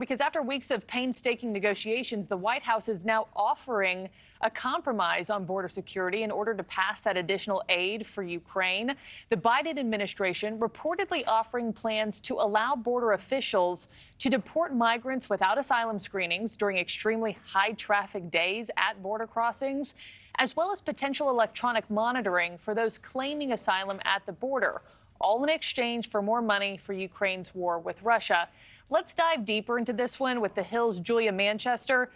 Because after weeks of painstaking negotiations, the White House is now offering a compromise on border security in order to pass that additional aid for Ukraine. The Biden administration reportedly offering plans to allow border officials to deport migrants without asylum screenings during extremely high traffic days at border crossings, as well as potential electronic monitoring for those claiming asylum at the border, all in exchange for more money for Ukraine's war with Russia. Let's dive deeper into this one with The Hill's Julia Manchester.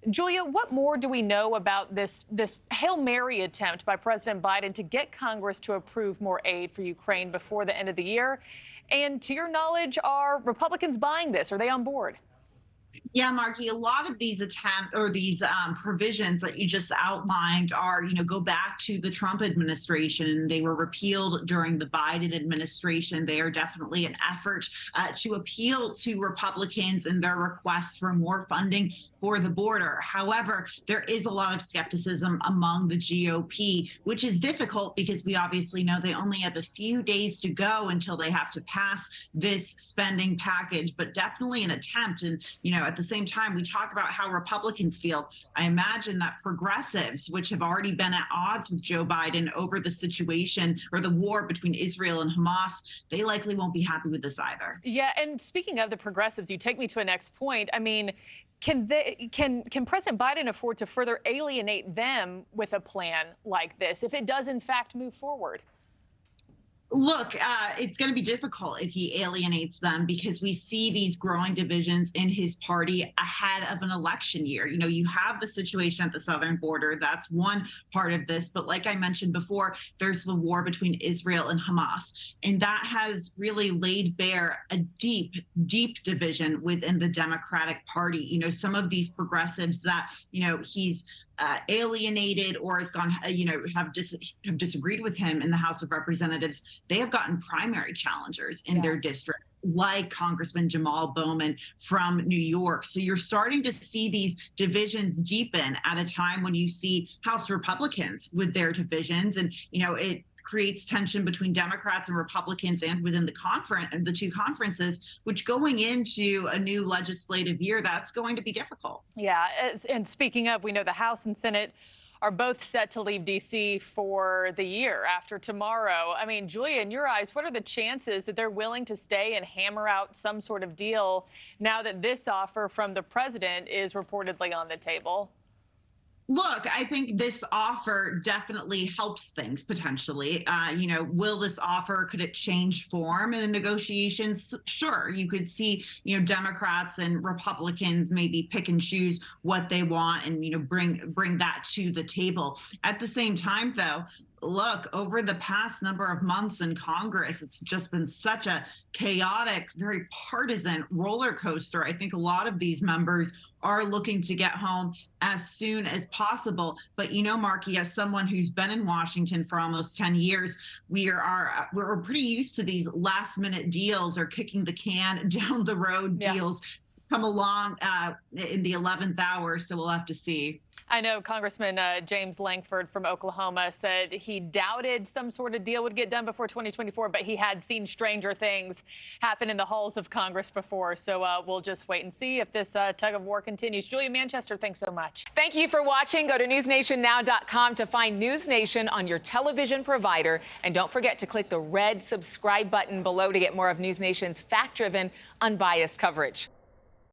Julia, what more do we know about this Hail Mary attempt by President Biden to get Congress to approve more aid for Ukraine before the end of the year? And to your knowledge, are Republicans buying this? Are they on board? Yeah, Markie, a lot of these provisions that you just outlined are, go back to the Trump administration. They were repealed during the Biden administration. They are definitely an effort to appeal to Republicans in their requests for more funding for the border. However, there is a lot of skepticism among the GOP, which is difficult because we obviously know they only have a few days to go until they have to pass this spending package, but definitely an attempt. And, at the same time, we talk about how Republicans feel. I imagine that progressives, which have already been at odds with Joe Biden over the situation or the war between Israel and Hamas, they likely won't be happy with this either. Yeah, and speaking of the progressives, you take me to a next point. I mean, can President Biden afford to further alienate them with a plan like this if it does, in fact, move forward? Look, it's going to be difficult if he alienates them because we see these growing divisions in his party ahead of an election year. You have the situation at the southern border. That's one part of this. But like I mentioned before, there's the war between Israel and Hamas. And that has really laid bare a deep, deep division within the Democratic Party. Some of these progressives that, he's alienated or has gone, have disagreed with him in the House of Representatives, they have gotten primary challengers in their districts, like Congressman Jamal Bowman from New York. So you're starting to see these divisions deepen at a time when you see House Republicans with their divisions. And, it creates tension between Democrats and Republicans and within the two conferences, which going into a new legislative year, that's going to be difficult. Yeah, and speaking of, we know the House and Senate are both set to leave D.C. for the year after tomorrow. I mean, Julia, in your eyes, what are the chances that they're willing to stay and hammer out some sort of deal now that this offer from the president is reportedly on the table? Look, I think this offer definitely helps things potentially. Will this offer, could it change form in a negotiation? Sure, you could see, Democrats and Republicans maybe pick and choose what they want and, bring that to the table. At the same time, though, look, over the past number of months in Congress, it's just been such a chaotic, very partisan roller coaster. I think a lot of these members are looking to get home as soon as possible. But, Markie, as someone who's been in Washington for almost 10 years, we're pretty used to these last minute deals or kicking the can down the road deals come along in the 11th hour. So we'll have to see. I know Congressman James Lankford from Oklahoma said he doubted some sort of deal would get done before 2024, but he had seen stranger things happen in the halls of Congress before. So we'll just wait and see if this tug of war continues. Julia Manchester, thanks so much. Thank you for watching. Go to newsnationnow.com to find NewsNation on your television provider. And don't forget to click the red subscribe button below to get more of NewsNation's fact-driven, unbiased coverage.